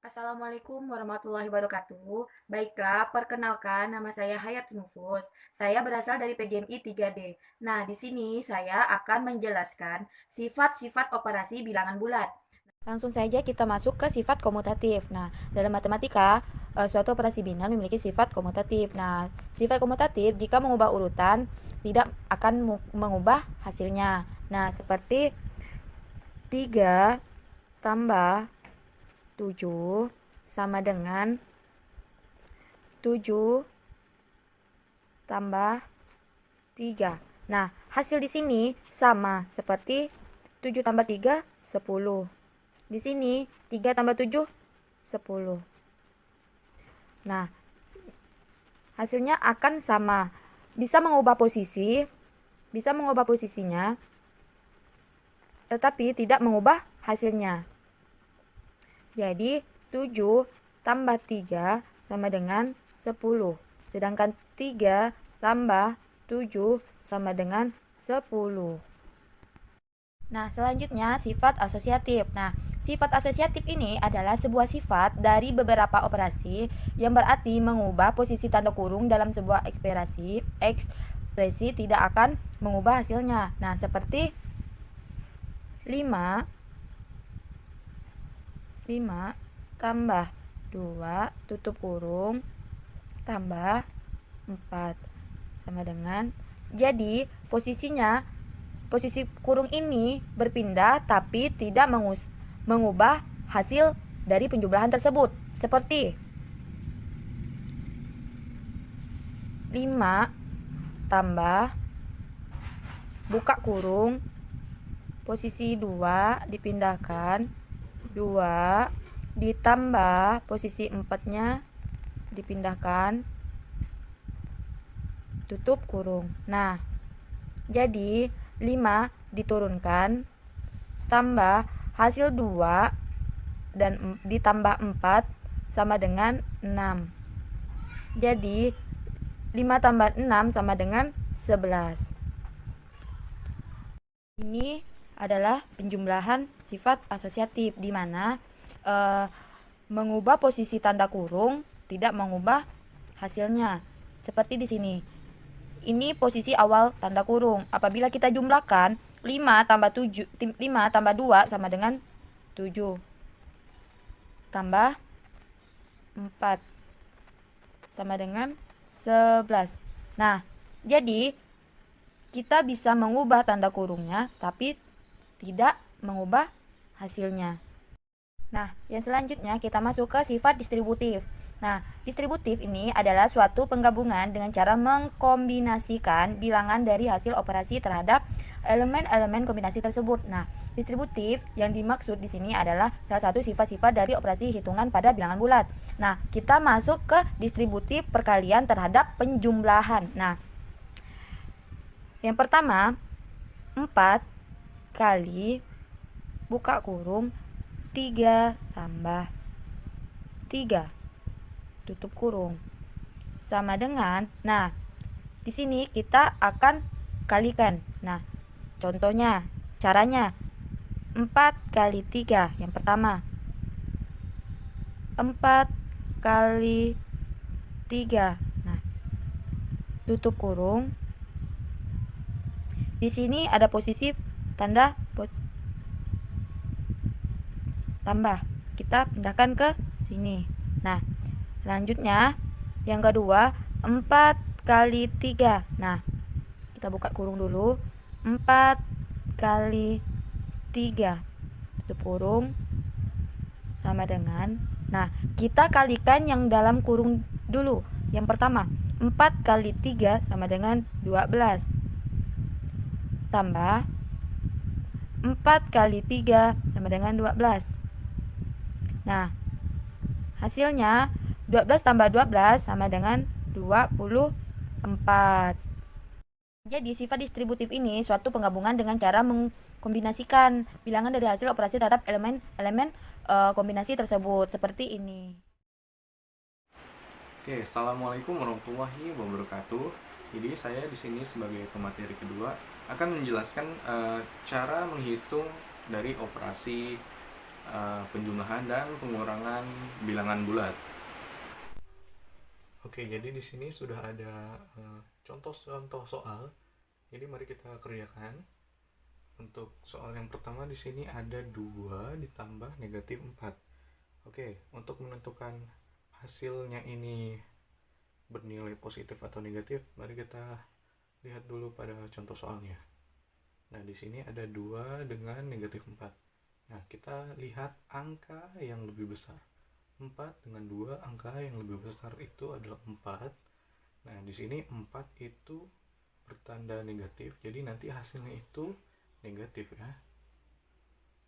Assalamualaikum warahmatullahi wabarakatuh. Baiklah, perkenalkan nama saya Hayat Nufus. Saya berasal dari PGMI 3D. Nah, di sini saya akan menjelaskan sifat-sifat operasi bilangan bulat. Langsung saja kita masuk ke sifat komutatif. Nah, dalam matematika, suatu operasi binario memiliki sifat komutatif. Nah, sifat komutatif jika mengubah urutan tidak akan mengubah hasilnya. Nah, seperti 3 tambah 7 sama dengan 7 tambah 3. Nah, hasil di sini sama seperti 7 tambah 3, 10. Di sini 3 tambah 7, 10. Nah, hasilnya akan sama. Bisa mengubah posisinya, tetapi tidak mengubah hasilnya. Jadi 7 tambah 3 sama dengan 10. Sedangkan 3 tambah 7 sama dengan 10. Nah, selanjutnya sifat asosiatif. Nah, sifat asosiatif ini adalah sebuah sifat dari beberapa operasi yang berarti mengubah posisi tanda kurung dalam sebuah ekspresi tidak akan mengubah hasilnya. Nah, seperti 5 tambah 2 tutup kurung tambah 4 sama dengan, jadi posisi kurung ini berpindah tapi tidak mengubah hasil dari penjumlahan tersebut, seperti 5 tambah buka kurung posisi 2 dipindahkan, 2 ditambah posisi 4-nya dipindahkan, tutup kurung. Nah, jadi 5 diturunkan tambah hasil 2 dan ditambah 4 sama dengan 6. Jadi 5 tambah 6 sama dengan 11. Ini adalah penjumlahan sifat asosiatif di mana mengubah posisi tanda kurung tidak mengubah hasilnya. Seperti di sini. Ini posisi awal tanda kurung. Apabila kita jumlahkan 5 tambah 2 sama dengan 7. Tambah 4 sama dengan 11. Nah, jadi kita bisa mengubah tanda kurungnya tapi tidak mengubah hasilnya. Nah, yang selanjutnya kita masuk ke sifat distributif. Nah, distributif ini adalah suatu penggabungan dengan cara mengkombinasikan bilangan dari hasil operasi terhadap elemen-elemen kombinasi tersebut. Nah, distributif yang dimaksud di sini adalah salah satu sifat-sifat dari operasi hitungan pada bilangan bulat. Nah, kita masuk ke distributif perkalian terhadap penjumlahan. Nah, yang pertama, 4 kali buka kurung 3 tambah 3 tutup kurung sama dengan, nah, di sini kita akan kalikan. Nah, contohnya, caranya 4 kali 3 yang pertama. 4 kali 3. Nah, tutup kurung. Di sini ada posisi tanda tambah. Kita pindahkan ke sini. Nah, selanjutnya yang kedua 4 kali 3. Nah, kita buka kurung dulu. 4 kali 3 tutup kurung sama dengan, nah, kita kalikan yang dalam kurung dulu. Yang pertama, 4 kali 3 sama dengan 12 tambah 4 kali 3 sama dengan 12. Nah, hasilnya 12 tambah 12 sama dengan 24. Jadi sifat distributif ini suatu penggabungan dengan cara mengkombinasikan bilangan dari hasil operasi terhadap elemen-elemen kombinasi tersebut, seperti ini. Oke, assalamualaikum warahmatullahi wabarakatuh. Jadi saya di sini sebagai pemateri kedua akan menjelaskan cara menghitung dari operasi penjumlahan dan pengurangan bilangan bulat. Oke, jadi di sini sudah ada contoh-contoh soal. Jadi mari kita kerjakan. Untuk soal yang pertama di sini ada 2 ditambah negatif 4. Oke, untuk menentukan hasilnya ini bernilai positif atau negatif, mari kita lihat dulu pada contoh soalnya. Nah, di sini ada 2 dengan negatif 4. Nah, kita lihat angka yang lebih besar. 4 dengan 2, angka yang lebih besar itu adalah 4. Nah, di sini 4 itu bertanda negatif, jadi nanti hasilnya itu negatif ya.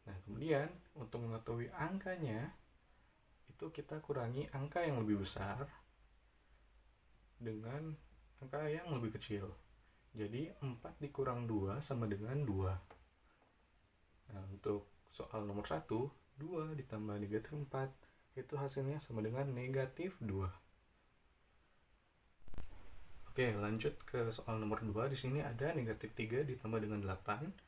Nah, kemudian untuk mengetahui angkanya itu kita kurangi angka yang lebih besar dengan angka yang lebih kecil. Jadi 4 dikurang 2 sama dengan 2. Nah, untuk soal nomor 1, 2 ditambah negatif 4 itu hasilnya sama dengan negatif 2. Oke, lanjut ke soal nomor 2. Di sini ada negatif 3 ditambah dengan 8.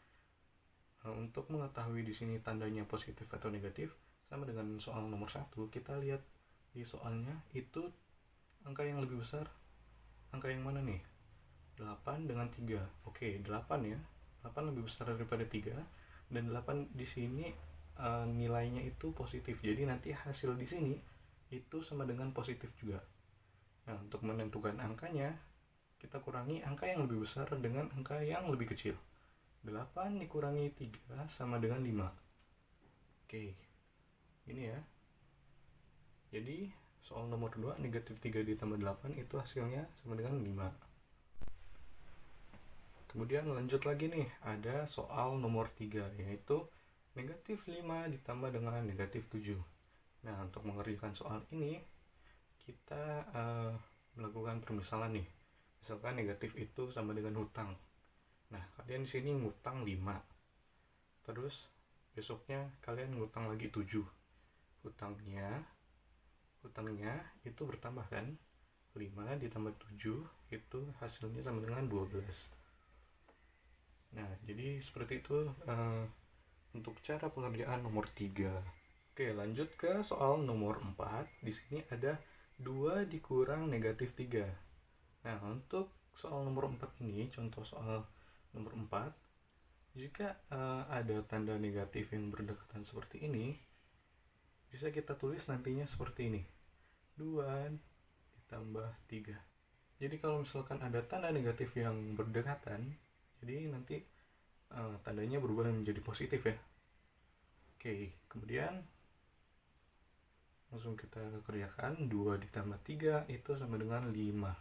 Untuk mengetahui di sini tandanya positif atau negatif, sama dengan soal nomor 1, kita lihat di soalnya itu angka yang lebih besar, angka yang mana nih? 8 dengan 3. Oke, 8 ya. 8 lebih besar daripada 3, dan 8 di sini nilainya itu positif. Jadi nanti hasil di sini itu sama dengan positif juga. Nah, untuk menentukan angkanya, kita kurangi angka yang lebih besar dengan angka yang lebih kecil. 8 dikurangi 3 sama dengan 5. Oke, ini ya. Jadi soal nomor 2, negatif 3 ditambah 8 itu hasilnya sama dengan 5. Kemudian lanjut lagi nih, ada soal nomor 3, yaitu negatif 5 ditambah dengan negatif 7. Nah, untuk mengerjakan soal ini, kita melakukan permisalan nih. Misalkan negatif itu sama dengan hutang. Nah, kalian di sini ngutang 5. Terus besoknya kalian ngutang lagi 7. Hutangnya itu bertambah kan? 5 ditambah 7 itu hasilnya sama dengan 12. Nah, jadi seperti itu untuk cara pengerjaan nomor 3. Oke, lanjut ke soal nomor 4. Di sini ada 2 dikurang negatif 3. Nah, untuk soal nomor 4 ini, contoh soal nomor 4, jika ada tanda negatif yang berdekatan seperti ini, bisa kita tulis nantinya seperti ini, 2 ditambah 3. Jadi kalau misalkan ada tanda negatif yang berdekatan, jadi nanti tandanya berubah menjadi positif ya. Oke, kemudian langsung kita kerjakan. 2 ditambah 3 itu sama dengan 5.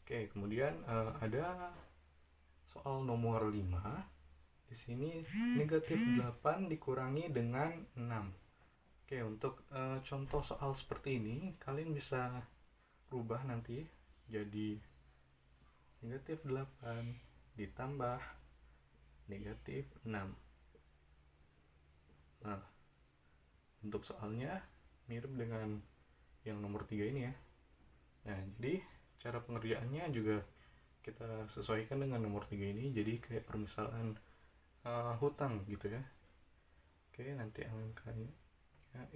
Oke, kemudian ada soal nomor 5. Di sini negatif 8 dikurangi dengan 6. Oke, untuk contoh soal seperti ini, kalian bisa rubah nanti jadi negatif 8 ditambah negatif 6. Nah, untuk soalnya mirip dengan yang nomor 3 ini ya. Nah, jadi cara pengerjaannya juga kita sesuaikan dengan nomor 3 ini, jadi kayak permisalan hutang gitu ya. Oke, nanti angkanya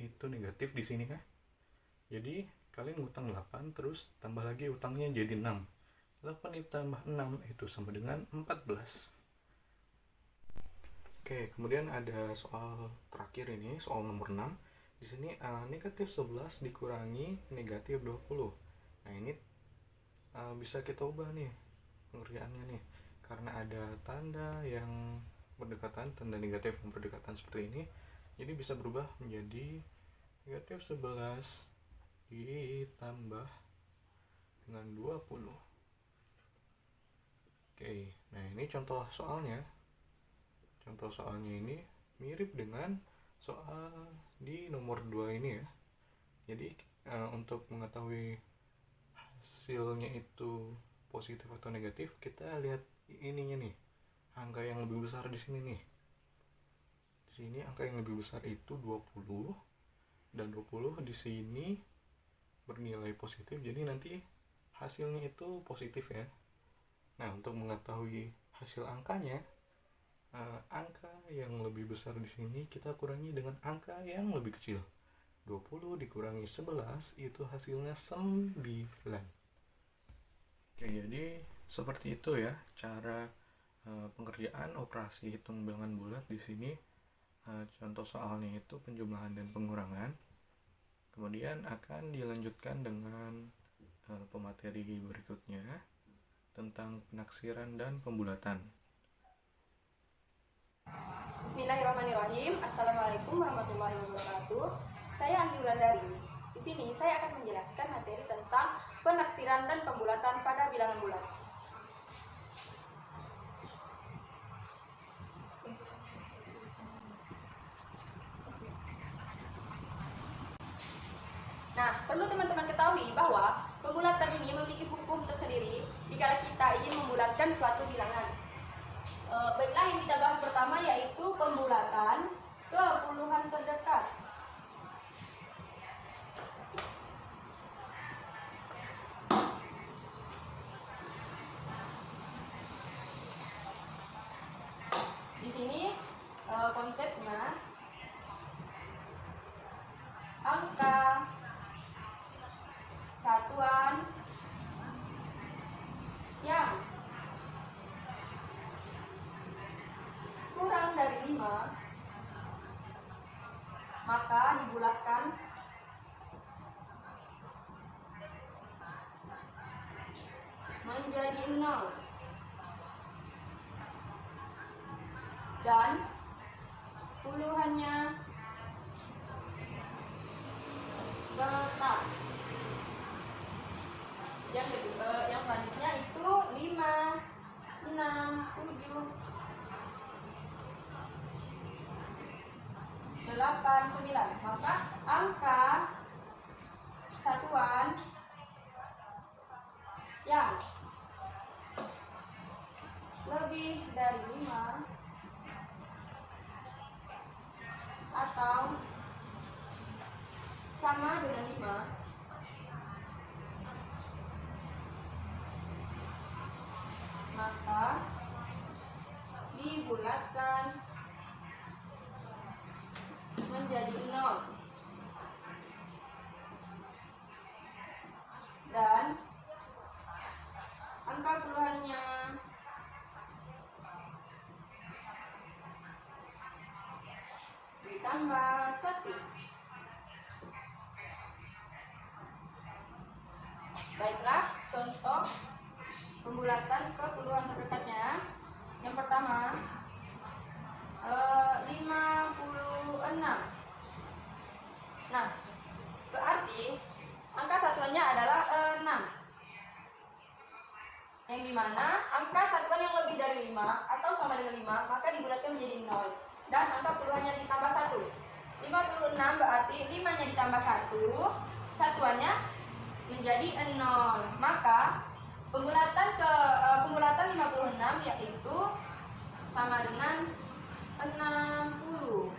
itu negatif di sini kan. Jadi kalian ngutang 8 terus tambah lagi utangnya jadi 6. 8 ditambah 6 itu sama dengan 14. Oke, kemudian ada soal terakhir ini, soal nomor 6. Di sini negatif 11 dikurangi negatif 20. Nah, ini bisa kita ubah nih pengerjaannya nih, karena ada tanda yang berdekatan, tanda negatif yang berdekatan seperti ini, jadi bisa berubah menjadi negatif 11 ditambah dengan 20. Oke, nah ini contoh soalnya. Contoh soalnya ini mirip dengan soal di nomor 2 ini ya. Jadi untuk mengetahui hasilnya itu positif atau negatif, kita lihat ininya nih, angka yang lebih besar di sini nih. Di sini angka yang lebih besar itu 20, dan 20 di sini bernilai positif, jadi nanti hasilnya itu positif ya. Nah, untuk mengetahui hasil angkanya, angka yang lebih besar di sini kita kurangi dengan angka yang lebih kecil. 20 dikurangi 11 itu hasilnya 9. Oke, jadi seperti itu ya cara pengerjaan operasi hitung bilangan bulat di sini. Contoh soalnya itu penjumlahan dan pengurangan. Kemudian akan dilanjutkan dengan pemateri berikutnya tentang penaksiran dan pembulatan. Bismillahirrahmanirrahim. Assalamualaikum warahmatullahi wabarakatuh. Saya Anggi Wulandari. Di sini saya akan menjelaskan materi tentang penaksiran dan pembulatan pada bilangan bulat. Nah, perlu teman-teman ketahui bahwa pembulatan ini memiliki hukum tersendiri jika kita ingin membulatkan suatu bilangan. Baiklah, yang kita bahas pertama yaitu pembulatan ke puluhan terdekat. Di sini konsepnya angka satuan yang kurang dari 5 maka dibulatkan menjadi 0 dan puluhannya tetap. Yang selanjutnya itu 5, 6, 7, 8, 9. Maka angka satuan yang lebih dari 5 atau sama dengan 5 maka dibulatkan menjadi 0 dan angka puluhannya ditambah 1. Baiklah, contoh pembulatan ke puluhan terdekatnya. Yang pertama 56. Nah, berarti angka satuannya adalah 6. Yang dimana angka satuan yang lebih dari 5 atau sama dengan 5 maka dibulatkan menjadi 0 dan angka puluhannya ditambah 1. 56 berarti 5-nya ditambah 1, satuannya menjadi 0. Maka pembulatan 56 yaitu sama dengan 60.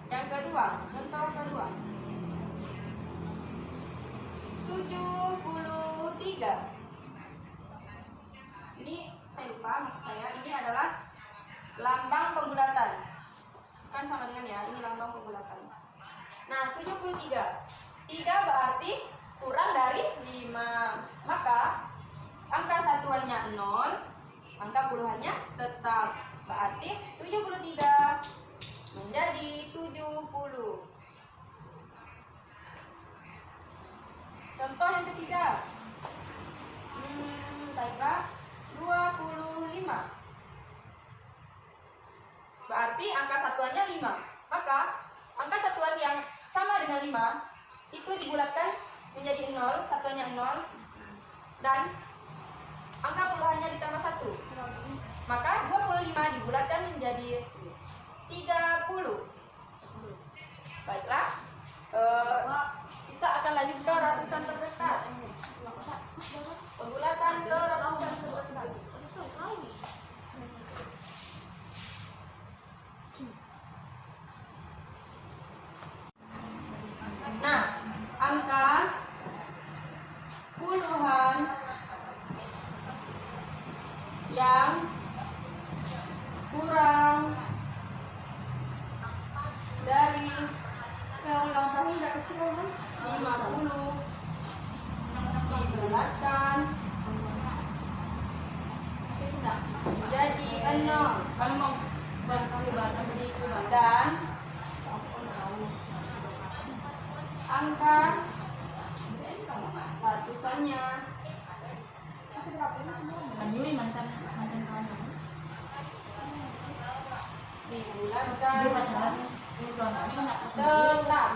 Yang kedua, contoh kedua 73. Ini saya lupa, maksud saya ini adalah lambang pembulatan. Kan sama dengan ya, ini lambang pembulatan. Nah, 73. 3 berarti kurang dari 5. Maka angka satuannya 0, angka puluhannya tetap. Berarti 73 menjadi 70. Contoh yang ketiga. Baiklah, 25. Berarti angka satuannya 5. Maka angka satuan yang sama dengan 5 itu dibulatkan menjadi 0, satuannya 0 dan angka puluhannya ditambah 1. Maka 25 dibulatkan menjadi 30. Baiklah, kita akan lanjut ke ratusan terdekat. Pembulatan ke ratusan terdekat. Nah, angka puluhan yang nol. Kalau mau barangkali bahan beriku Dan angka ratusannya Menyuri mantan kamu. dibulatkan Dia pacaran. Ini bangga. Ini kan aku. tetap.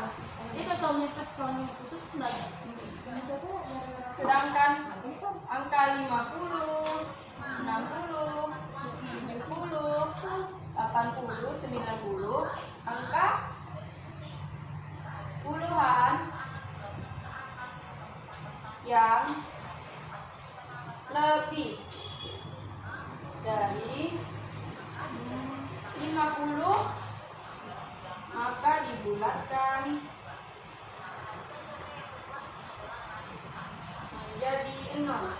Dia kan kalau nyetas kalau putus enggak. Sedangkan angka 50, 60, 70, 80, 90, angka puluhan yang lebih dari 50 maka dibulatkan menjadi 0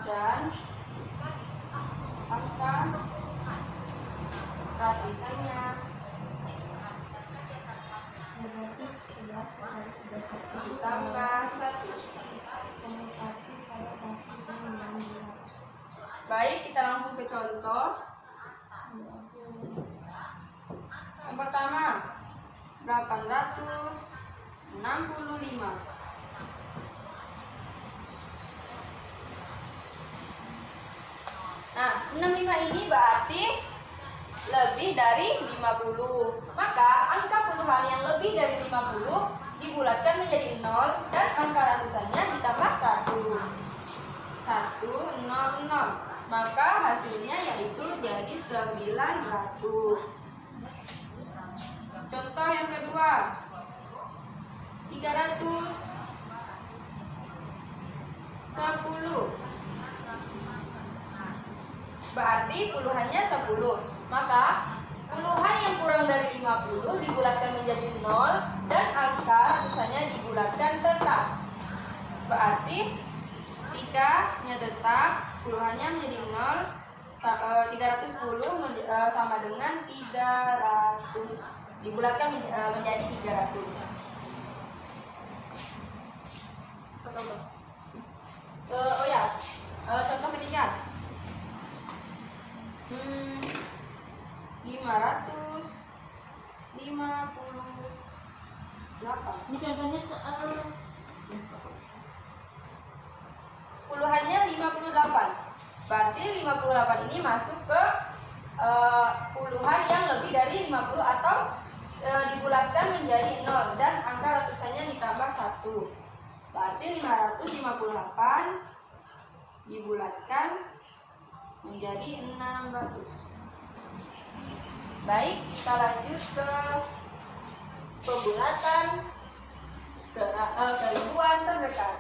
dan angka ratusannya ditambah 1. Baik, kita langsung ke contoh. Yang pertama 865. Nah, 65 ini berarti lebih dari 50. Maka angka puluhan yang lebih dari 50 dibulatkan menjadi 0 dan angka ratusannya ditambah 1. 100. Maka hasilnya yaitu jadi 900. Contoh yang kedua 310. Berarti puluhannya 10. Maka puluhan yang kurang dari 50 dibulatkan menjadi 0 dan angka ratusannya dibulatkan tetap. Berarti 3-nya tetap, puluhannya menjadi 0. 310 sama dengan 300. Dibulatkan menjadi 300. Contoh ketiga 558. Ini contohnya soal Puluhannya 58. Berarti 58 ini masuk ke puluhan yang lebih dari 50 atau dibulatkan menjadi 0 dan angka ratusannya ditambah 1. Berarti 558 dibulatkan menjadi 600. Baik, kita lanjut ke pembulatan keribuan terdekat.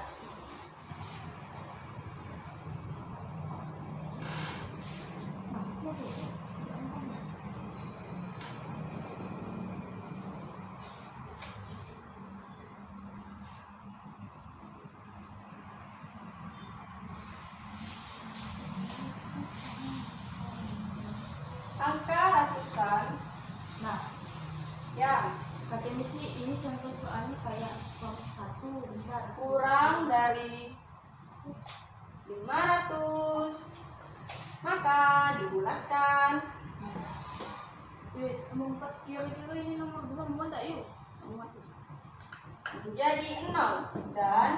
Angka ratusan nah, yang kata misi ini contoh soalnya kayak satu bentar. kurang dari 500 maka dibulatkan Empat kilo ini nomor 2 muat tak yuk? menjadi 0 dan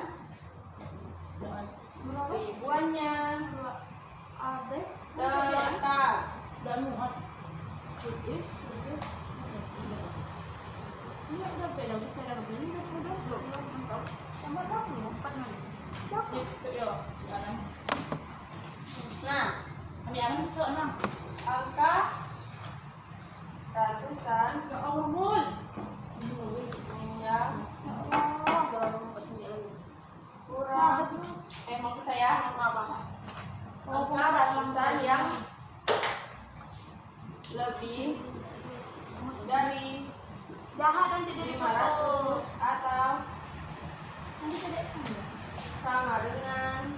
ribuannya Ada tetap. dan muat. Ini udah beda cara begini udah belum tambah 24 nanti. Sip, ya. Nah, Kami akan ke 6. angka ratusan Ya Allah, Mul. yang Allah, baru 4 lagi. kurang maksud saya apa? Angka ratusan yang lebih dari Jahat nanti dari 500 atau Nanti saya sama dengan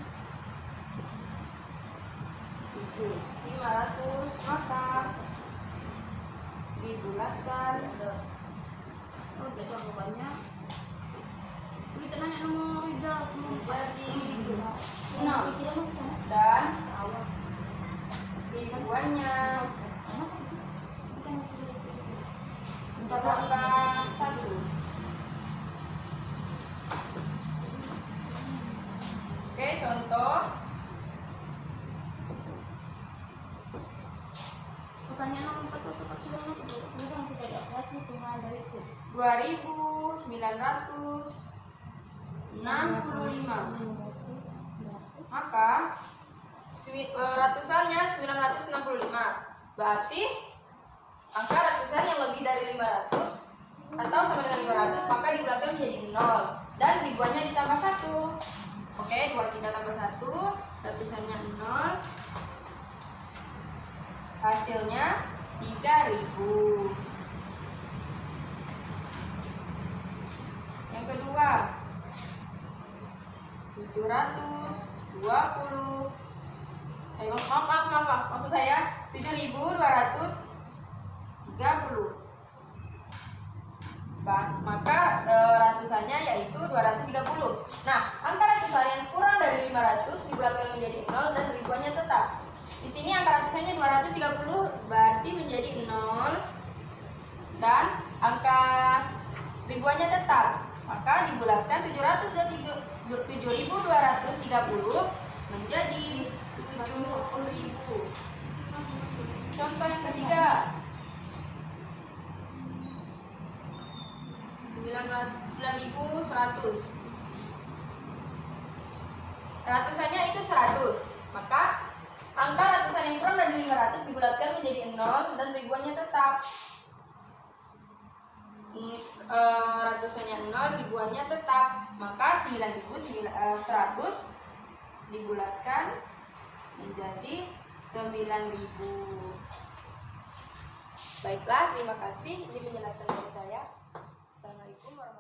500 maka dibulatkan Oh, besok banyak. Kita nanya nomor hijau. menjadi 6 Kira-kira dan ribuannya. Mencapai angka 1. Oke, contoh. Pertanyaan nomor 4 atau sudah masih ada kasih hitungan dari itu. 2.965. Maka ratusannya 965. Berarti angka ratusan yang lebih dari 500 atau sama dengan 500 maka dibelakang menjadi 0 dan ribuannya ditambah 1. Oke, 23 tambah 1, ratusannya 0. Hasilnya 3.000. Yang kedua, 720. Maaf. Maksud saya 7.230. Maka ratusannya yaitu 230. Nah, angka ratusan yang kurang dari 500 dibelakang menjadi 0 dan ribuannya tetap. Di sini angka ratusannya 230 berarti menjadi 0 dan angka ribuannya tetap. Maka dibulatkan 7.230 menjadi 7.000. Contoh yang ketiga, 9.100. Ratusannya itu 100. Maka angka ratusan yang kurang dari 500 dibulatkan menjadi 0 dan ribuannya tetap. Ratusannya 0, ribuannya tetap. Maka 9.100 dibulatkan menjadi 9.000. Baiklah, terima kasih. Ini penjelasan dari saya. Assalamualaikum warahmatullahi wabarakatuh.